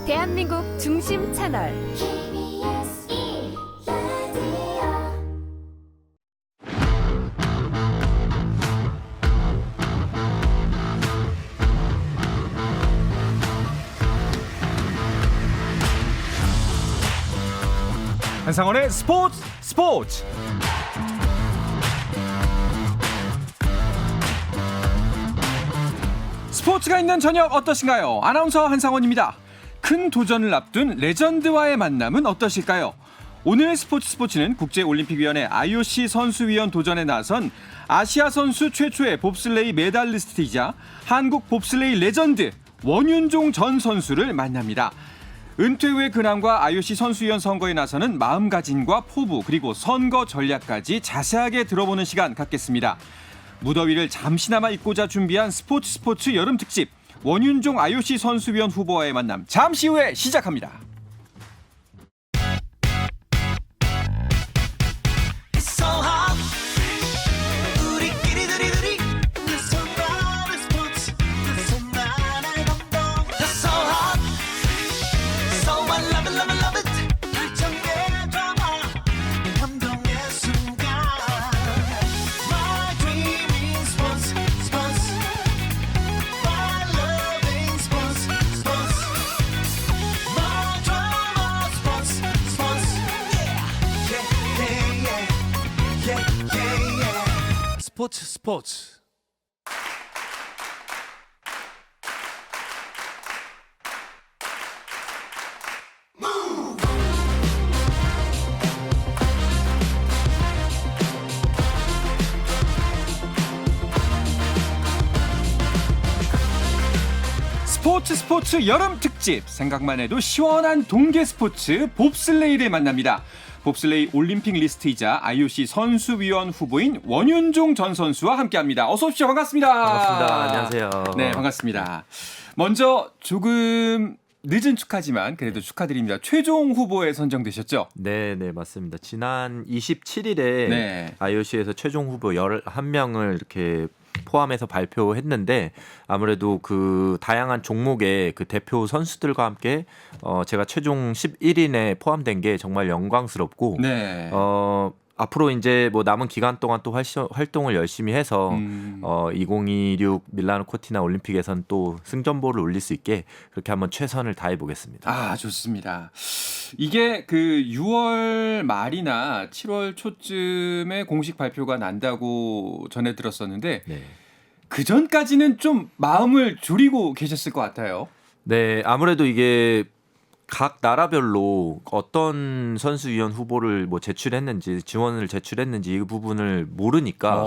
대한민국 중심 채널 한상원의 스포츠. 스포츠가 있는 저녁 어떠신가요? 아나운서 한상원입니다. 큰 도전을 앞둔 레전드와의 만남은 어떠실까요? 오늘 스포츠는 국제올림픽위원회 IOC 선수위원 도전에 나선 아시아 선수 최초의 봅슬레이 메달리스트이자 한국 봅슬레이 레전드 원윤종 전 선수를 만납니다. 은퇴 후의 근황과 IOC 선수위원 선거에 나서는 마음가짐과 포부 그리고 선거 전략까지 자세하게 들어보는 시간 갖겠습니다. 무더위를 잠시나마 잊고자 준비한 스포츠 여름 특집 원윤종 IOC 선수위원 후보와의 만남 잠시 후에 시작합니다. 스포츠. 스포츠 여름 특집 생각만 해도 시원한 동계 스포츠 봅슬레이를 만납니다. 봅슬레이 올림픽 리스트이자 IOC 선수위원 후보인 원윤종 전 선수와 함께합니다. 어서 오십시오. 반갑습니다. 반갑습니다. 안녕하세요. 네, 반갑습니다. 먼저 조금 늦은 축하지만 그래도 축하드립니다. 최종 후보에 선정되셨죠? 네, 맞습니다. 지난 27일에 네. IOC에서 최종 후보 11명을 이렇게 포함해서 발표했는데 아무래도 그 다양한 종목의 그 대표 선수들과 함께 제가 최종 11인에 포함된 게 정말 영광스럽고 네. 앞으로 이제 뭐 남은 기간 동안 또 활동을 열심히 해서 2026 밀라노 코티나 올림픽에선 또 승전보를 올릴 수 있게 그렇게 한번 최선을 다해 보겠습니다. 아, 좋습니다. 이게 그 6월 말이나 7월 초쯤에 공식 발표가 난다고 전해 들었었는데 네. 그 전까지는 좀 마음을 졸이고 계셨을 것 같아요. 네, 아무래도 이게 각 나라별로 어떤 선수위원 후보를 뭐 제출했는지 지원을 제출했는지 이 부분을 모르니까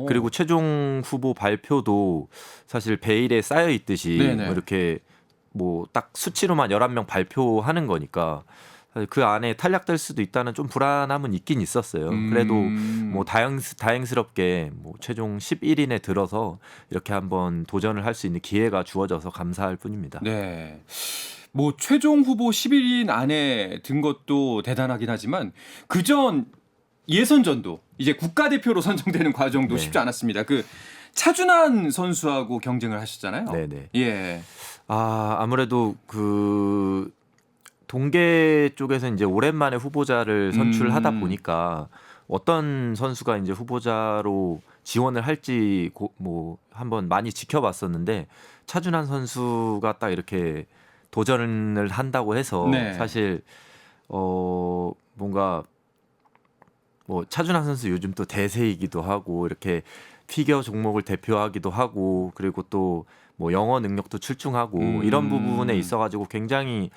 그리고 최종 후보 발표도 사실 베일에 쌓여 있듯이 뭐 이렇게 뭐 딱 수치로만 11명 발표하는 거니까 그 안에 탈락될 수도 있다는 좀 불안함은 있긴 있었어요. 그래도 뭐 다행스럽게 뭐 최종 11인에 들어서 이렇게 한번 도전을 할 수 있는 기회가 주어져서 감사할 뿐입니다. 네. 뭐 최종 후보 11인 안에 든 것도 대단하긴 하지만 그전 예선전도 이제 국가대표로 선정되는 과정도 네. 쉽지 않았습니다. 그 차준환 선수하고 경쟁을 하셨잖아요. 네네. 예. 아무래도 그 동계 쪽에서 이제 오랜만에 후보자를 선출하다 보니까 어떤 선수가 이제 후보자로 지원을 할지 뭐 한번 많이 지켜봤었는데 차준환 선수가 딱 이렇게 도전을 한다고 해서 사실 뭔가 뭐 차준환 선수 요즘 또 대세이기도 하고 이렇게 피겨 종목을 대표하기도 하고 그리고 또 뭐 영어 능력도 출중하고 이런 부분에 있어가지고 굉장히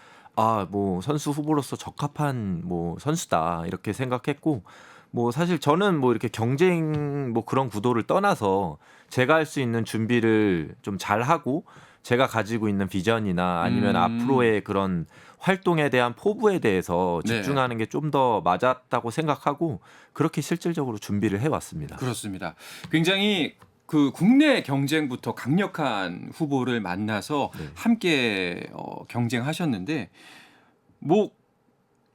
뭐 선수 후보로서 적합한 뭐 선수다 이렇게 생각했고 뭐 사실 저는 뭐 이렇게 경쟁 뭐 그런 구도를 떠나서 제가 할 수 있는 준비를 좀 잘하고 제가 가지고 있는 비전이나 아니면 앞으로의 그런 활동에 대한 포부에 대해서 집중하는 게 좀 더 맞았다고 생각하고 그렇게 실질적으로 준비를 해왔습니다. 그렇습니다. 굉장히 그 국내 경쟁부터 강력한 후보를 만나서 함께 경쟁하셨는데 뭐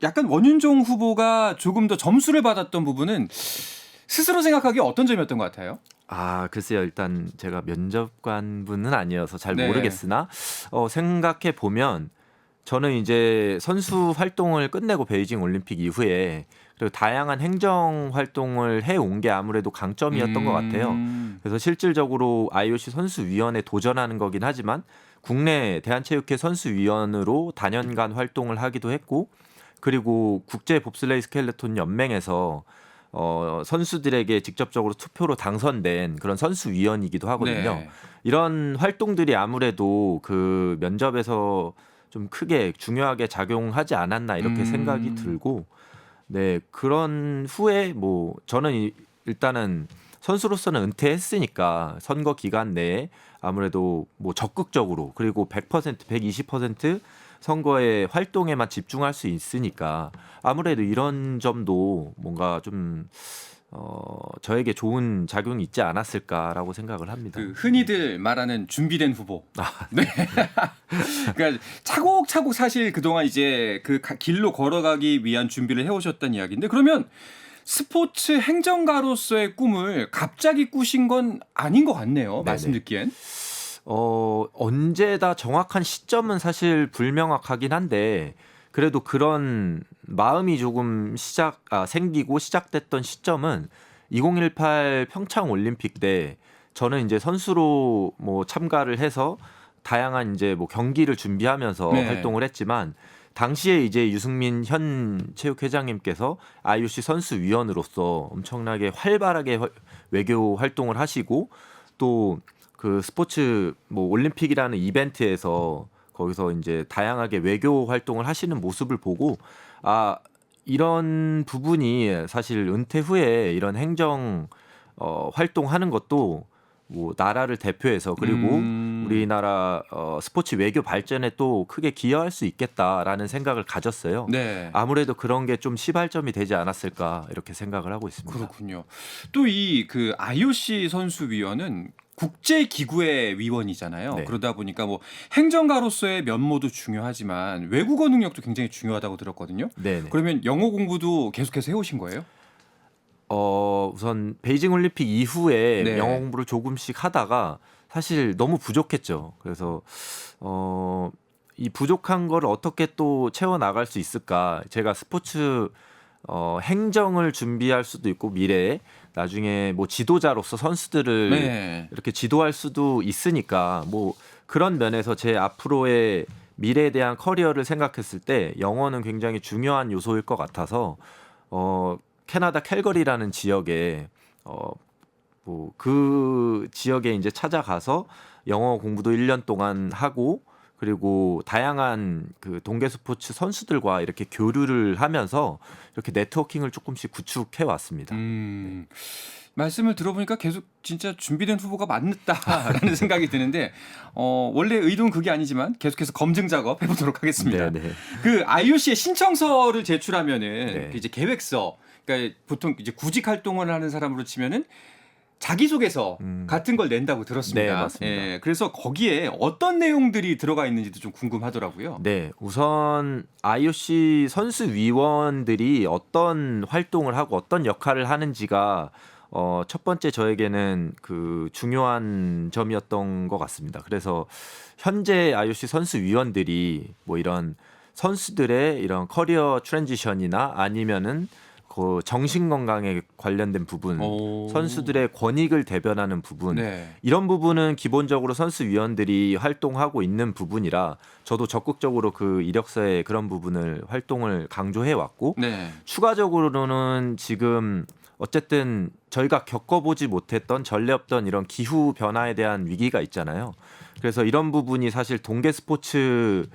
약간 원윤종 후보가 조금 더 점수를 받았던 부분은 스스로 생각하기에 어떤 점이었던 것 같아요? 글쎄요. 일단 제가 면접관분은 아니어서 잘 네. 모르겠으나 생각해 보면 저는 이제 선수 활동을 끝내고 베이징 올림픽 이후에 그리고 다양한 행정 활동을 해온 게 아무래도 강점이었던 것 같아요. 그래서 실질적으로 IOC 선수위원회 도전하는 거긴 하지만 국내 대한체육회 선수위원으로 다년간 활동을 하기도 했고 그리고 국제 봅슬레이 스켈레톤 연맹에서 선수들에게 직접적으로 투표로 당선된 그런 선수위원이기도 하거든요. 네. 이런 활동들이 아무래도 그 면접에서 좀 크게 중요하게 작용하지 않았나 이렇게 생각이 들고 네 그런 후에 뭐 저는 일단은 선수로서는 은퇴했으니까 선거 기간 내에 아무래도 뭐 적극적으로 그리고 100% 120% 선거의 활동에만 집중할 수 있으니까 아무래도 이런 점도 뭔가 좀 저에게 좋은 작용이 있지 않았을까라고 생각을 합니다. 그 흔히들 말하는 준비된 후보. 네. 그러니까 차곡차곡 사실 그동안 이제 그 길로 걸어가기 위한 준비를 해오셨다는 이야기인데 그러면 스포츠 행정가로서의 꿈을 갑자기 꾸신 건 아닌 것 같네요. 말씀 듣기엔. 언제다 정확한 시점은 사실 불명확하긴 한데 그래도 그런 마음이 조금 생기고 시작됐던 시점은 2018 평창 올림픽 때 저는 이제 선수로 뭐 참가를 해서 다양한 이제 뭐 경기를 준비하면서 네. 활동을 했지만 당시에 이제 유승민 현 체육회장님께서 IOC 선수위원으로서 엄청나게 활발하게 외교 활동을 하시고 또 그 스포츠 뭐 올림픽이라는 이벤트에서 거기서 이제 다양하게 외교 활동을 하시는 모습을 보고 이런 부분이 사실 은퇴 후에 이런 행정 활동하는 것도 뭐 나라를 대표해서 그리고 우리나라 스포츠 외교 발전에 또 크게 기여할 수 있겠다라는 생각을 가졌어요. 네. 아무래도 그런 게 좀 시발점이 되지 않았을까 이렇게 생각을 하고 있습니다. 그렇군요. 또 이 그 IOC 선수위원은 국제기구의 위원이잖아요. 네. 그러다 보니까 뭐 행정가로서의 면모도 중요하지만 외국어 능력도 굉장히 중요하다고 들었거든요. 네네. 그러면 영어 공부도 계속해서 해오신 거예요? 우선 베이징 올림픽 이후에 네. 영어 공부를 조금씩 하다가 사실 너무 부족했죠. 그래서 이 부족한 걸 어떻게 또 채워 나갈 수 있을까? 제가 스포츠 행정을 준비할 수도 있고 미래에 나중에 뭐 지도자로서 선수들을 네. 이렇게 지도할 수도 있으니까 뭐 그런 면에서 제 앞으로의 미래에 대한 커리어를 생각했을 때 영어는 굉장히 중요한 요소일 것 같아서 캐나다 캘거리라는 지역에 뭐 그 지역에 이제 찾아가서 영어 공부도 1년 동안 하고 그리고 다양한 그 동계 스포츠 선수들과 이렇게 교류를 하면서 이렇게 네트워킹을 조금씩 구축해 왔습니다. 말씀을 들어보니까 계속 진짜 준비된 후보가 맞다라는 생각이 드는데 원래 의도는 그게 아니지만 계속해서 검증 작업 해보도록 하겠습니다. 네네. 그 IOC에 신청서를 제출하면은 네. 그 이제 계획서, 그러니까 보통 이제 구직 활동을 하는 사람으로 치면은 자기소개서 같은 걸 낸다고 들었습니다. 네, 맞습니다. 예, 그래서 거기에 어떤 내용들이 들어가 있는지도 좀 궁금하더라고요. 네, 우선 IOC 선수위원들이 어떤 활동을 하고 어떤 역할을 하는지가 첫 번째 저에게는 그 중요한 점이었던 것 같습니다. 그래서 현재 IOC 선수위원들이 뭐 이런 선수들의 이런 커리어 트랜지션이나 아니면은 그 정신 건강에 관련된 부분, 선수들의 권익을 대변하는 부분, 네. 이런 부분은 기본적으로 선수위원들이 활동하고 있는 부분이라 저도 적극적으로 그 이력서에 그런 부분을 활동을 강조해 왔고 네. 추가적으로는 지금 어쨌든 저희가 겪어보지 못했던 전례 없던 이런 기후 변화에 대한 위기가 있잖아요. 그래서 이런 부분이 사실 동계 스포츠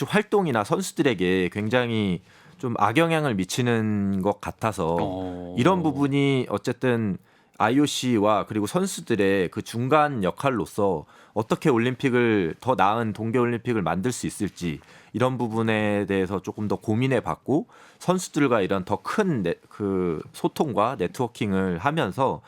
활동이나 선수들에게 굉장히 좀 악영향을 미치는 것 같아서 이런 부분이 어쨌든 IOC와 그리고 선수들의 그 중간 역할로서 어떻게 올림픽을 더 나은 동계올림픽을 만들 수 있을지 이런 부분에 대해서 조금 더 고민해 봤고 선수들과 이런 더 큰 그 소통과 네트워킹을 하면서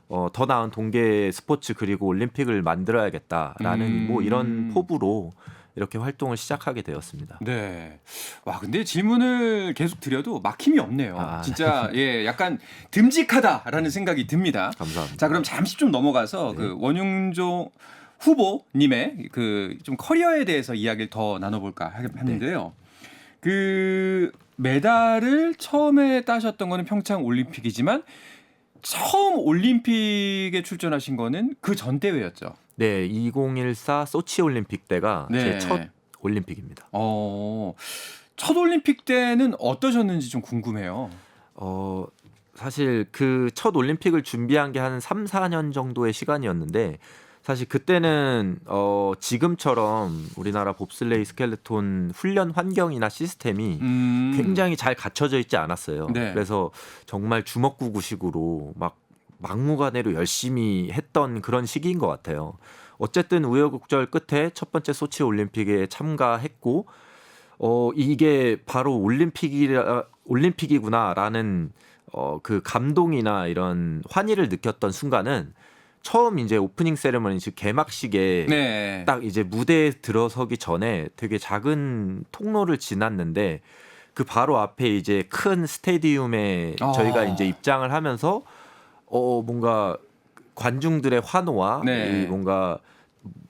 더 나은 동계 스포츠 그리고 올림픽을 만들어야겠다라는 뭐 이런 포부로 이렇게 활동을 시작하게 되었습니다. 네. 와, 근데 질문을 계속 드려도 막힘이 없네요. 진짜 네. 예, 약간 듬직하다라는 생각이 듭니다. 감사합니다. 자, 그럼 잠시 좀 넘어가서 네. 그 후보님의 그 좀 커리어에 대해서 이야기를 더 나눠볼까 하는데요. 그 메달을 처음에 따셨던 거는 평창 올림픽이지만 처음 올림픽에 출전하신 거는 그 전 대회였죠. 네, 2014 소치 올림픽 때가 네. 제 첫 올림픽입니다. 첫 올림픽 때는 어떠셨는지 좀 궁금해요. 사실 그 첫 올림픽을 준비한 게 한 3, 4년 정도의 시간이었는데 사실 그때는 지금처럼 우리나라 봅슬레이 스켈레톤 훈련 환경이나 시스템이 굉장히 잘 갖춰져 있지 않았어요. 네. 그래서 정말 주먹구구식으로 막 막무가내로 열심히 했던 그런 시기인 것 같아요. 어쨌든 우여곡절 끝에 첫 번째 소치 올림픽에 참가했고 이게 바로 올림픽이구나라는 그 감동이나 이런 환희를 느꼈던 순간은 처음 이제 오프닝 세레머니 즉 개막식에 네. 딱 이제 무대에 들어서기 전에 되게 작은 통로를 지났는데 그 바로 앞에 이제 큰 스테디움에 저희가 이제 입장을 하면서 뭔가 관중들의 환호와 네. 이 뭔가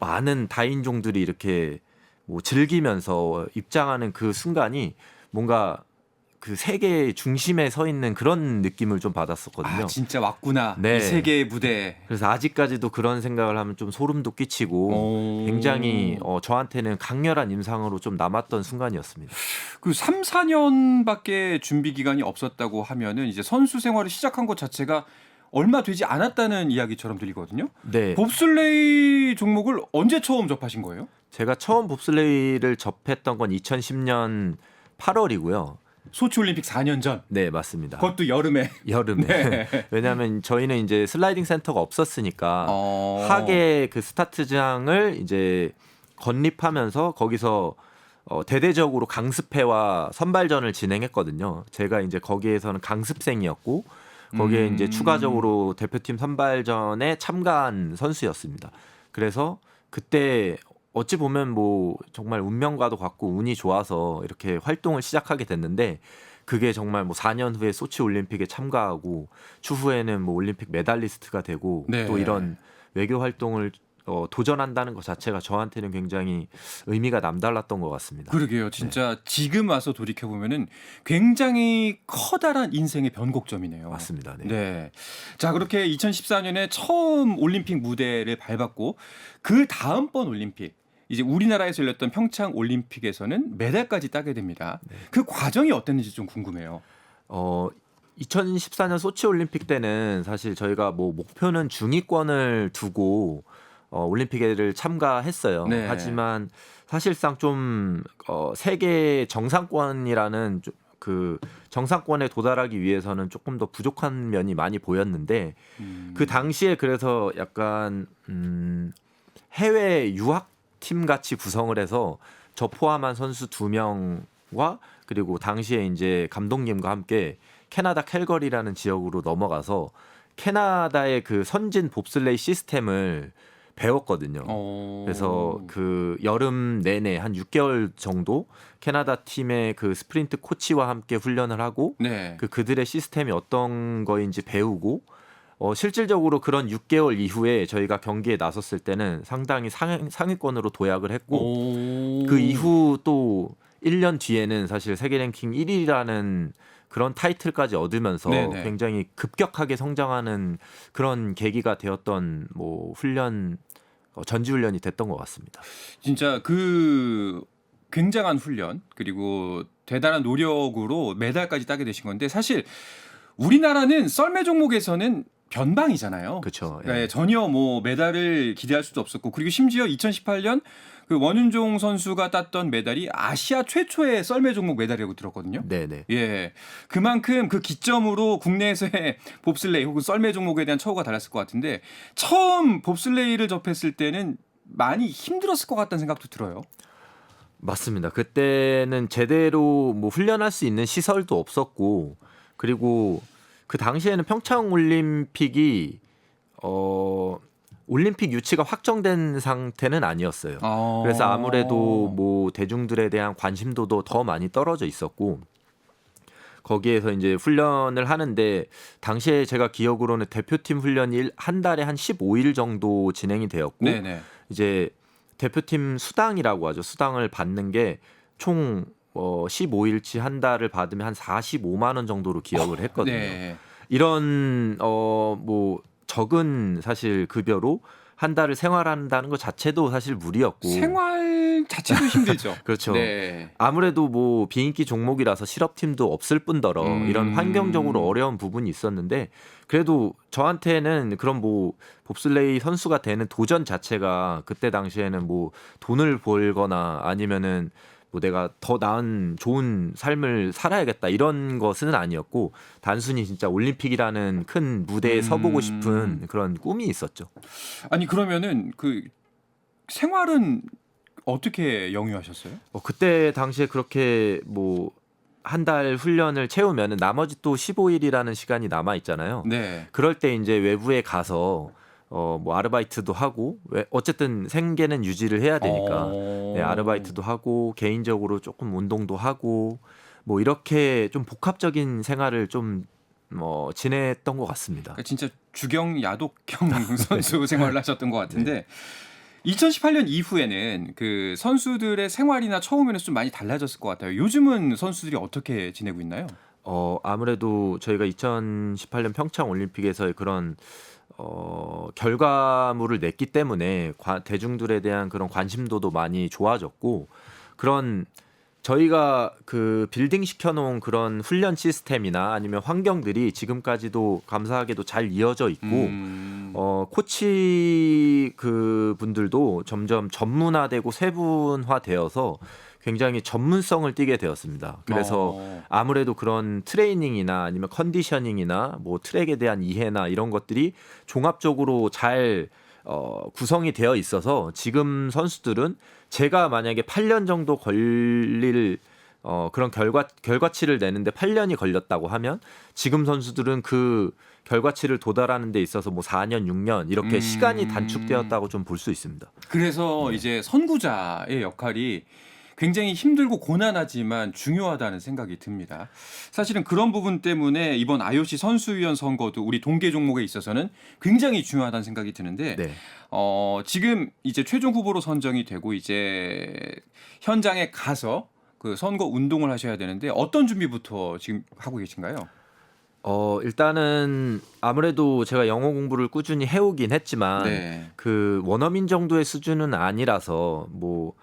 많은 다인종들이 이렇게 뭐 즐기면서 입장하는 그 순간이 뭔가 그 세계의 중심에 서 있는 그런 느낌을 좀 받았었거든요. 진짜 왔구나. 네. 이 세계의 무대. 그래서 아직까지도 그런 생각을 하면 좀 소름도 끼치고 굉장히 저한테는 강렬한 인상으로 좀 남았던 순간이었습니다. 그 3, 4년밖에 준비 기간이 없었다고 하면은 이제 선수 생활을 시작한 것 자체가 얼마 되지 않았다는 이야기처럼 들리거든요. 네. 봅슬레이 종목을 언제 처음 접하신 거예요? 제가 처음 봅슬레이를 접했던 건 2010년 8월이고요. 소치 올림픽 4년 전. 네, 맞습니다. 그것도 여름에. 여름에. 네. 왜냐하면 저희는 이제 슬라이딩 센터가 없었으니까 하계 그 스타트장을 이제 건립하면서 거기서 대대적으로 강습회와 선발전을 진행했거든요. 제가 이제 거기에서는 강습생이었고 거기에 이제 추가적으로 대표팀 선발전에 참가한 선수였습니다. 그래서 그때 어찌 보면 뭐 정말 운명과도 같고 운이 좋아서 이렇게 활동을 시작하게 됐는데 그게 정말 뭐 4년 후에 소치 올림픽에 참가하고 추후에는 뭐 올림픽 메달리스트가 되고 네. 또 이런 외교 활동을 도전한다는 것 자체가 저한테는 굉장히 의미가 남달랐던 것 같습니다. 그러게요. 진짜 지금 와서 돌이켜 보면은 굉장히 커다란 인생의 변곡점이네요. 맞습니다. 네. 네. 자, 그렇게 2014년에 처음 올림픽 무대를 밟았고 그 다음번 올림픽 이제 우리나라에서 열렸던 평창 올림픽에서는 메달까지 따게 됩니다. 네. 그 과정이 어땠는지 좀 궁금해요. 2014년 소치 올림픽 때는 사실 저희가 뭐 목표는 중위권을 두고 올림픽에를 참가했어요. 네. 하지만 사실상 좀 세계 정상권이라는 그 정상권에 도달하기 위해서는 조금 더 부족한 면이 많이 보였는데 그 당시에 그래서 약간 해외 유학팀 같이 구성을 해서 저 포함한 선수 2명과 그리고 당시에 이제 감독님과 함께 캐나다 캘거리라는 지역으로 넘어가서 캐나다의 그 선진 봅슬레이 시스템을 배웠거든요. 그래서 그 여름 내내 한 6개월 정도 캐나다 팀의 그 스프린트 코치와 함께 훈련을 하고 네. 그들의 시스템이 어떤 거인지 배우고 실질적으로 그런 6개월 이후에 저희가 경기에 나섰을 때는 상당히 상위권으로 도약을 했고 그 이후 또 1년 뒤에는 사실 세계 랭킹 1위라는 그런 타이틀까지 얻으면서 네네. 굉장히 급격하게 성장하는 그런 계기가 되었던 뭐 훈련 전지훈련이 됐던 것 같습니다. 진짜 그 굉장한 훈련 그리고 대단한 노력으로 메달까지 따게 되신 건데 사실 우리나라는 썰매 종목에서는 변방이잖아요. 그렇죠. 네, 전혀 뭐 메달을 기대할 수도 없었고 그리고 심지어 2018년 그 원윤종 선수가 땄던 메달이 아시아 최초의 썰매 종목 메달이라고 들었거든요. 네네. 예, 그만큼 그 기점으로 국내에서의 봅슬레이 혹은 썰매 종목에 대한 처우가 달랐을 것 같은데 처음 봅슬레이를 접했을 때는 많이 힘들었을 것 같다는 생각도 들어요. 맞습니다. 그때는 제대로 뭐 훈련할 수 있는 시설도 없었고 그리고 그 당시에는 평창 올림픽이 올림픽 유치가 확정된 상태는 아니었어요. 그래서 아무래도 뭐 대중들에 대한 관심도도 더 많이 떨어져 있었고 거기에서 이제 훈련을 하는데 당시에 제가 기억으로는 대표팀 훈련이 한 달에 한 15일 정도 진행이 되었고 네네. 이제 대표팀 수당이라고 하죠. 수당을 받는 게 총 15일치 한 달을 받으면 한 45만 원 정도로 기억을 했거든요. 네. 이런 뭐 적은 사실 급여로 한 달을 생활한다는 것 자체도 사실 무리였고 생활 자체도 힘들죠. 그렇죠. 네. 아무래도 뭐 비인기 종목이라서 실업팀도 없을 뿐더러 이런 환경적으로 어려운 부분이 있었는데 그래도 저한테는 그런 뭐 봅슬레이 선수가 되는 도전 자체가 그때 당시에는 뭐 돈을 벌거나 아니면은 뭐 내가 더 나은 좋은 삶을 살아야겠다 이런 것은 아니었고 단순히 진짜 올림픽이라는 큰 무대에 서보고 싶은 그런 꿈이 있었죠. 아니 그러면은 그 생활은 어떻게 영위하셨어요? 그때 당시에 그렇게 뭐 한 달 훈련을 채우면은 나머지 또 15일이라는 시간이 남아 있잖아요. 네. 그럴 때 이제 외부에 가서 뭐 아르바이트도 하고 어쨌든 생계는 유지를 해야 되니까 네, 아르바이트도 하고 개인적으로 조금 운동도 하고 뭐 이렇게 좀 복합적인 생활을 좀 지냈던 것 같습니다. 그러니까 진짜 주경 야독형 선수 생활을 하셨던 것 같은데 2018년 이후에는 그 선수들의 생활이나 처음에는 좀 많이 달라졌을 것 같아요. 요즘은 선수들이 어떻게 지내고 있나요? 아무래도 저희가 2018년 평창 올림픽에서의 그런 결과물을 냈기 때문에 대중들에 대한 그런 관심도도 많이 좋아졌고 그런 저희가 그 빌딩 시켜놓은 그런 훈련 시스템이나 아니면 환경들이 지금까지도 감사하게도 잘 이어져 있고 코치 그 분들도 점점 전문화되고 세분화되어서 굉장히 전문성을 띠게 되었습니다. 그래서 아무래도 그런 트레이닝이나 아니면 컨디셔닝이나 뭐 트랙에 대한 이해나 이런 것들이 종합적으로 잘 구성이 되어 있어서 지금 선수들은 제가 만약에 8년 정도 걸릴 그런 결과치를 내는데 8년이 걸렸다고 하면 지금 선수들은 그 결과치를 도달하는 데 있어서 뭐 4년, 6년 이렇게 시간이 단축되었다고 좀 볼 수 있습니다. 그래서 이제 선구자의 역할이 굉장히 힘들고 고난하지만 중요하다는 생각이 듭니다. 사실은 그런 부분 때문에 이번 IOC 선수위원 선거도 우리 동계 종목에 있어서는 굉장히 중요하다는 생각이 드는데 네. 지금 이제 최종 후보로 선정이 되고 이제 현장에 가서 그 선거 운동을 하셔야 되는데 어떤 준비부터 지금 하고 계신가요? 일단은 아무래도 제가 영어 공부를 꾸준히 해오긴 했지만 그 원어민 정도의 수준은 아니라서 뭐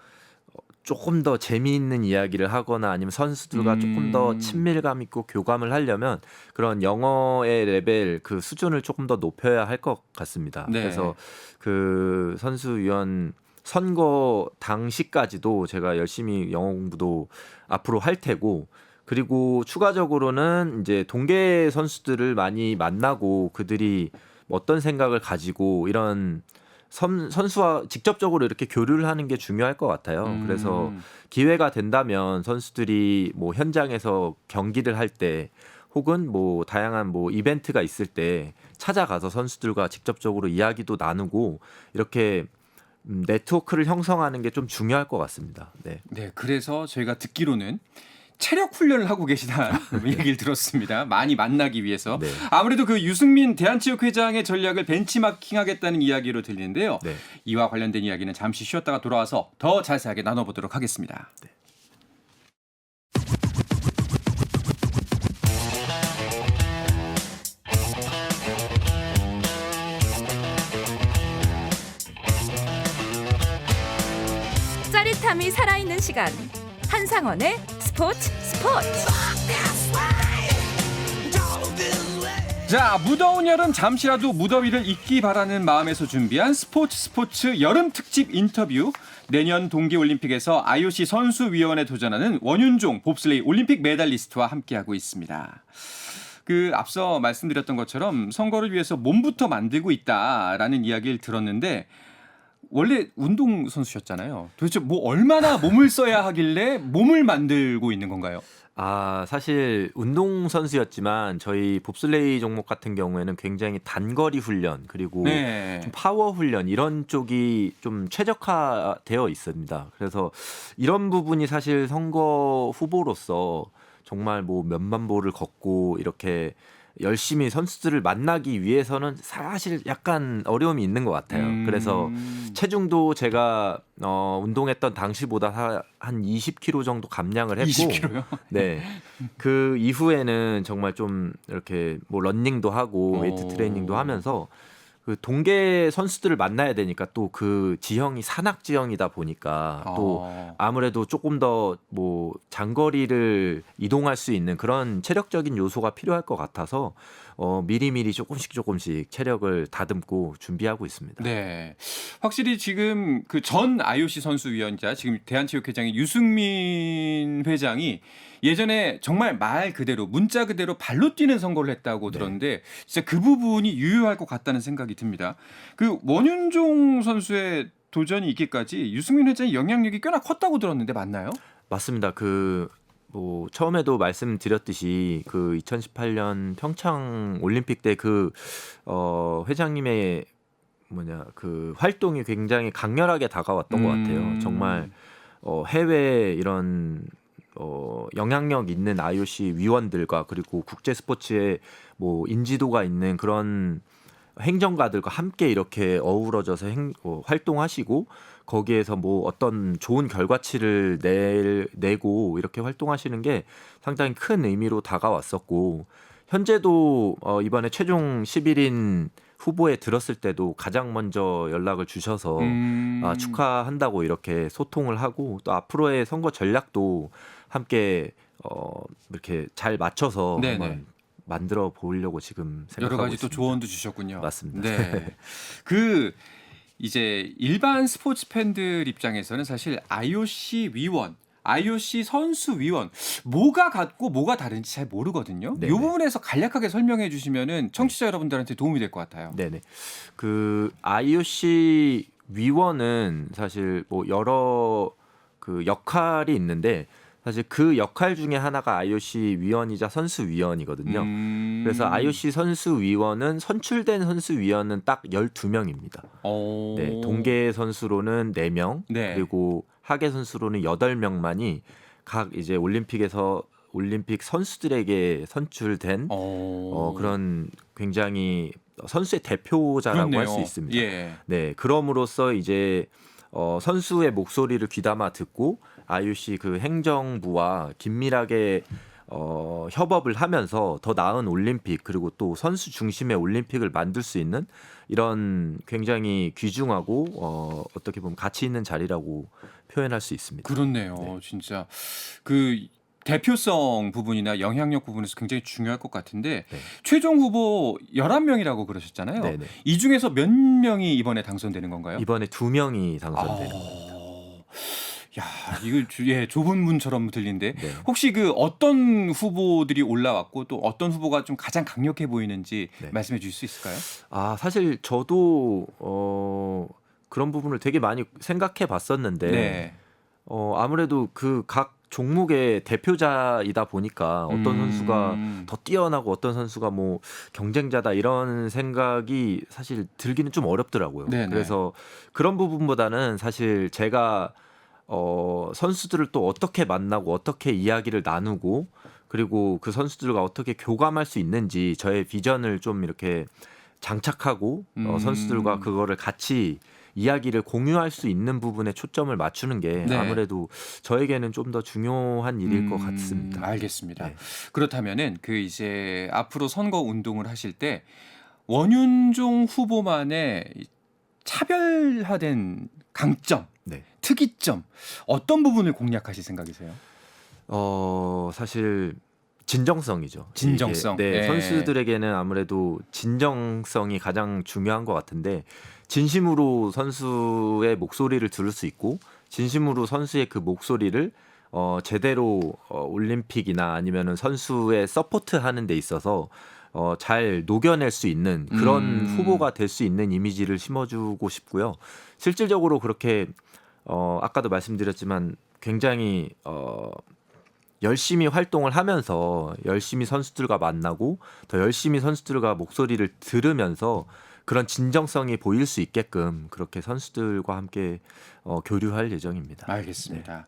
조금 더 재미있는 이야기를 하거나 아니면 선수들과 조금 더 친밀감 있고 교감을 하려면 그런 영어의 레벨 그 수준을 조금 더 높여야 할 것 같습니다. 그래서 그 선수위원 선거 당시까지도 제가 열심히 영어 공부도 앞으로 할 테고 그리고 추가적으로는 이제 동계 선수들을 많이 만나고 그들이 어떤 생각을 가지고 이런 선수와 직접적으로 이렇게 교류를 하는 게 중요할 것 같아요. 그래서 기회가 된다면 선수들이 뭐 현장에서 경기를 할 때 혹은 뭐 다양한 뭐 이벤트가 있을 때 찾아가서 선수들과 직접적으로 이야기도 나누고 이렇게 네트워크를 형성하는 게 좀 중요할 것 같습니다. 네. 그래서 저희가 듣기로는 체력 훈련을 하고 계시다는 얘기를 들었습니다. 많이 만나기 위해서. 네. 아무래도 그 유승민 대한체육회장의 전략을 벤치마킹하겠다는 이야기로 들리는데요. 네. 이와 관련된 이야기는 잠시 쉬었다가 돌아와서 더 자세하게 나눠보도록 하겠습니다. 네. 짜릿함이 살아있는 시간. 한상원의 스포츠. 자, 무더운 여름 잠시라도 무더위를 잊기 바라는 마음에서 준비한 스포츠 여름 특집 인터뷰. 내년 동계올림픽에서 IOC 선수위원에 도전하는 원윤종 봅슬레이 올림픽 메달리스트와 함께하고 있습니다. 그 앞서 말씀드렸던 것처럼 선거를 위해서 몸부터 만들고 있다라는 이야기를 들었는데 원래 운동선수셨잖아요. 도대체 뭐 얼마나 몸을 써야 하길래 몸을 만들고 있는 건가요? 사실 운동선수였지만 저희 봅슬레이 종목 같은 경우에는 굉장히 단거리 훈련 그리고 좀 파워 훈련 이런 쪽이 좀 최적화되어 있습니다. 그래서 이런 부분이 사실 선거 후보로서 정말 뭐 몇만 보를 걷고 이렇게 열심히 선수들을 만나기 위해서는 사실 약간 어려움이 있는 것 같아요. 그래서 체중도 제가 운동했던 당시보다 한 20kg 정도 감량을 했고, 20kg요? 네, 그 이후에는 정말 좀 이렇게 뭐 러닝도 하고 웨이트 트레이닝도 하면서 그 동계 선수들을 만나야 되니까 또 그 지형이 산악 지형이다 보니까 또 아무래도 조금 더 뭐 장거리를 이동할 수 있는 그런 체력적인 요소가 필요할 것 같아서 미리미리 조금씩 체력을 다듬고 준비하고 있습니다. 네, 확실히 지금 그 전 IOC 선수위원자 지금 대한체육회장의 유승민 회장이 예전에 정말 말 그대로 문자 그대로 발로 뛰는 선거를 했다고 들었는데 진짜 그 부분이 유효할 것 같다는 생각이 듭니다. 그 원윤종 선수의 도전이 있기까지 유승민 회장의 영향력이 꽤나 컸다고 들었는데 맞나요? 맞습니다. 뭐 처음에도 말씀드렸듯이 그 2018년 평창 올림픽 때 그 회장님의 그 활동이 굉장히 강렬하게 다가왔던 것 같아요. 정말 해외 이런 영향력 있는 IOC 위원들과 그리고 국제 스포츠에 뭐 인지도가 있는 그런 행정가들과 함께 이렇게 어우러져서 활동하시고 거기에서 뭐 어떤 좋은 결과치를 내고 이렇게 활동하시는 게 상당히 큰 의미로 다가왔었고 현재도 이번에 최종 11인 후보에 들었을 때도 가장 먼저 연락을 주셔서 축하한다고 이렇게 소통을 하고 또 앞으로의 선거 전략도 함께 이렇게 잘 맞춰서 네네. 한번 만들어 보려고 지금 생각하고 여러 가지 있습니다. 또 조언도 주셨군요. 맞습니다. 네. 그 이제 일반 스포츠 팬들 입장에서는 사실 IOC 위원, IOC 선수위원 뭐가 같고 뭐가 다른지 잘 모르거든요. 이 네네. 부분에서 간략하게 설명해 주시면은 청취자 여러분들한테 도움이 될 것 같아요. 네네. 그 IOC 위원은 사실 뭐 여러 그 역할이 있는데 사실 그 역할 중에 하나가 IOC 위원이자 선수위원이거든요. 그래서 IOC 선수위원은 선출된 선수위원은 딱 12명입니다. 네, 동계 선수로는 4명, 네. 그리고 하계 선수로는 8명만이 각 이제 올림픽에서 올림픽 선수들에게 선출된 그런 굉장히 선수의 대표자라고 할 수 있습니다. 예. 네, 그럼으로써 이제 선수의 목소리를 귀담아 듣고 IOC 그 행정부와 긴밀하게 협업을 하면서 더 나은 올림픽 그리고 또 선수 중심의 올림픽을 만들 수 있는 이런 굉장히 귀중하고 어떻게 보면 가치 있는 자리라고 표현할 수 있습니다. 그렇네요. 네. 진짜 그 대표성 부분이나 영향력 부분에서 굉장히 중요할 것 같은데 네. 최종 후보 11명이라고 그러셨잖아요. 네네. 이 중에서 몇 명이 이번에 당선되는 건가요? 이번에 2명이 당선되는 겁니다. 야, 이거 좁은 문처럼 들린데 네. 혹시 그 어떤 후보들이 올라왔고 또 어떤 후보가 좀 가장 강력해 보이는지 네. 말씀해 주실 수 있을까요? 사실 저도 그런 부분을 되게 많이 생각해 봤었는데 네. 아무래도 그 각 종목의 대표자이다 보니까 어떤 선수가 더 뛰어나고 어떤 선수가 뭐 경쟁자다 이런 생각이 사실 들기는 좀 어렵더라고요. 네네. 그래서 그런 부분보다는 사실 제가 선수들을 또 어떻게 만나고 어떻게 이야기를 나누고 그리고 그 선수들과 어떻게 교감할 수 있는지 저의 비전을 좀 이렇게 장착하고 선수들과 그거를 같이 이야기를 공유할 수 있는 부분에 초점을 맞추는 게 네. 아무래도 저에게는 좀 더 중요한 일일 것 같습니다. 알겠습니다. 네. 그렇다면은 그 이제 앞으로 선거 운동을 하실 때 원윤종 후보만의 차별화된 강점, 네. 특이점 어떤 부분을 공략하실 생각이세요? 사실 진정성이죠. 진정성. 이게, 네, 네. 선수들에게는 아무래도 진정성이 가장 중요한 것 같은데 진심으로 선수의 목소리를 들을 수 있고 진심으로 선수의 그 목소리를 제대로 올림픽이나 아니면은 선수의 서포트하는 데 있어서 잘 녹여낼 수 있는 그런 후보가 될 수 있는 이미지를 심어주고 싶고요. 실질적으로 그렇게 아까도 말씀드렸지만 굉장히 열심히 활동을 하면서 열심히 선수들과 만나고 더 열심히 선수들과 목소리를 들으면서 그런 진정성이 보일 수 있게끔 그렇게 선수들과 함께 교류할 예정입니다. 알겠습니다.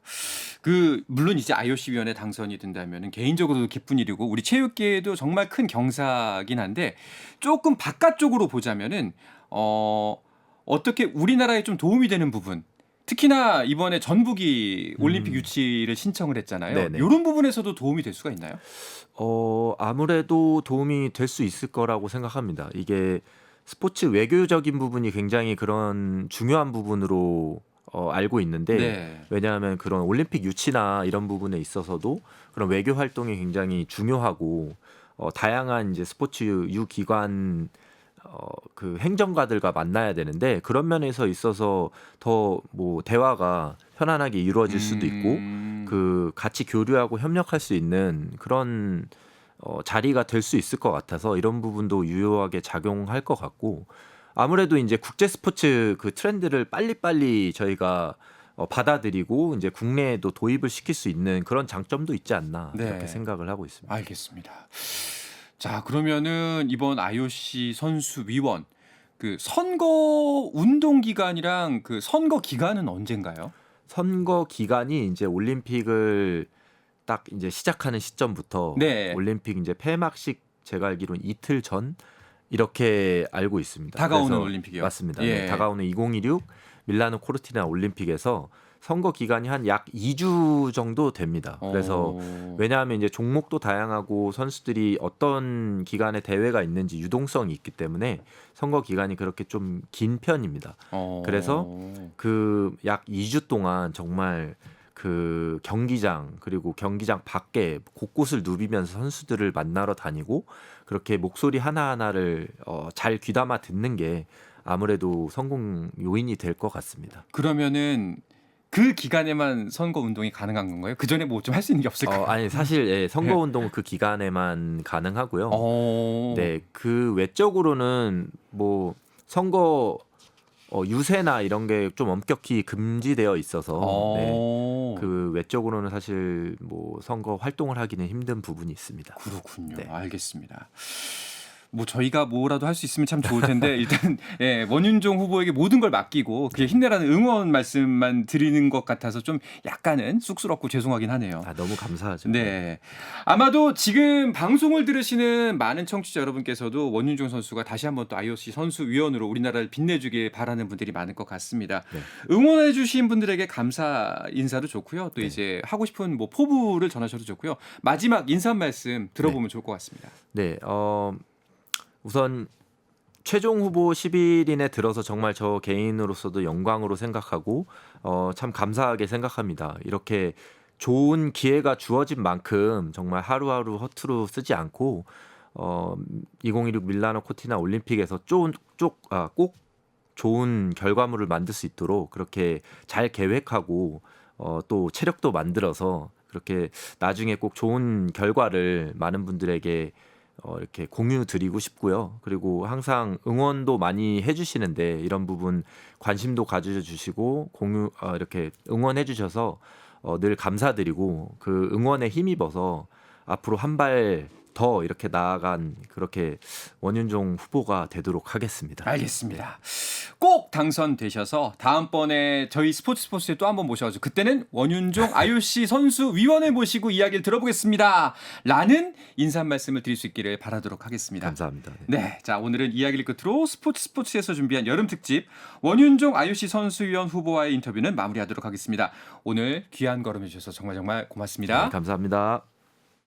물론 이제 IOC 위원회 당선이 된다면은 개인적으로도 기쁜 일이고 우리 체육계에도 정말 큰 경사긴 한데 조금 바깥쪽으로 보자면은 어떻게 우리나라에 좀 도움이 되는 부분. 특히나 이번에 전북이 올림픽 유치를 신청을 했잖아요. 네네. 이런 부분에서도 도움이 될 수가 있나요? 아무래도 도움이 될 수 있을 거라고 생각합니다. 이게 스포츠 외교적인 부분이 굉장히 그런 중요한 부분으로 알고 있는데 네. 왜냐하면 그런 올림픽 유치나 이런 부분에 있어서도 그런 외교 활동이 굉장히 중요하고 다양한 이제 스포츠 유기관 그 행정가들과 만나야 되는데 그런 면에서 있어서 더 뭐 대화가 편안하게 이루어질 수도 있고 그 같이 교류하고 협력할 수 있는 그런 자리가 될 수 있을 것 같아서 이런 부분도 유효하게 작용할 것 같고 아무래도 이제 국제 스포츠 그 트렌드를 빨리빨리 저희가 받아들이고 이제 국내에도 도입을 시킬 수 있는 그런 장점도 있지 않나 네. 이렇게 생각을 하고 있습니다. 알겠습니다. 자, 그러면은 이번 IOC 선수위원 그 선거 운동 기간이랑 그 선거 기간은 언젠가요? 선거 기간이 이제 올림픽을 딱 이제 시작하는 시점부터 네. 올림픽 이제 폐막식 제가 알기로는 이틀 전 이렇게 알고 있습니다. 다가오는 그래서 올림픽이요? 맞습니다. 예. 네, 다가오는 2026 밀라노 코르티나 올림픽에서 선거 기간이 한 약 2주 정도 됩니다. 그래서 왜냐하면 이제 종목도 다양하고 선수들이 어떤 기간에 대회가 있는지 유동성이 있기 때문에 선거 기간이 그렇게 좀 긴 편입니다. 그래서 그 약 2주 동안 정말 그 경기장 그리고 경기장 밖에 곳곳을 누비면서 선수들을 만나러 다니고 그렇게 목소리 하나하나를 잘 귀담아 듣는 게 아무래도 성공 요인이 될 것 같습니다. 그러면은 그 기간에만 선거 운동이 가능한 건가요? 그 전에 뭐 좀 할 수 있는 게 없을까요? 아니 사실 예, 선거 운동은 그 기간에만 가능하고요. 네, 그 외적으로는 뭐 선거 유세나 이런 게 좀 엄격히 금지되어 있어서 네, 그 외적으로는 사실 뭐 선거 활동을 하기는 힘든 부분이 있습니다. 그렇군요. 네. 알겠습니다. 뭐 저희가 뭐라도 할 수 있으면 참 좋을 텐데 일단 예, 원윤종 후보에게 모든 걸 맡기고 그냥 힘내라는 응원 말씀만 드리는 것 같아서 좀 약간은 쑥스럽고 죄송하긴 하네요. 너무 감사하죠. 네. 아마도 지금 방송을 들으시는 많은 청취자 여러분께서도 원윤종 선수가 다시 한번 또 IOC 선수위원으로 우리나라를 빛내주길 바라는 분들이 많을 것 같습니다. 네. 응원해 주신 분들에게 감사 인사도 좋고요. 또 네. 이제 하고 싶은 뭐 포부를 전하셔도 좋고요. 마지막 인사 말씀 들어보면 좋을 것 같습니다. 네, 우선 최종 후보 11인에 들어서 정말 저 개인으로서도 영광으로 생각하고 참 감사하게 생각합니다. 이렇게 좋은 기회가 주어진 만큼 정말 하루하루 허투루 쓰지 않고 2026 밀라노 코티나 올림픽에서 꼭 좋은 결과물을 만들 수 있도록 그렇게 잘 계획하고 또 체력도 만들어서 그렇게 나중에 꼭 좋은 결과를 많은 분들에게 이렇게 공유 드리고 싶고요. 그리고 항상 응원도 많이 해주시는데 이런 부분 관심도 가져주시고 이렇게 응원해 주셔서 늘 감사드리고 그 응원에 힘입어서 앞으로 한 발 더 이렇게 나아간 그렇게 원윤종 후보가 되도록 하겠습니다. 알겠습니다. 꼭 당선되셔서 다음번에 저희 스포츠에 또 한번 모셔가지고 그때는 원윤종 IOC 선수위원을 모시고 이야기를 들어보겠습니다. 라는 인사 말씀을 드릴 수 있기를 바라도록 하겠습니다. 감사합니다. 네, 자 오늘은 이야기를 끝으로 스포츠에서 준비한 여름 특집 원윤종 IOC 선수위원 후보와의 인터뷰는 마무리하도록 하겠습니다. 오늘 귀한 걸음 해주셔서 정말 고맙습니다. 네, 감사합니다.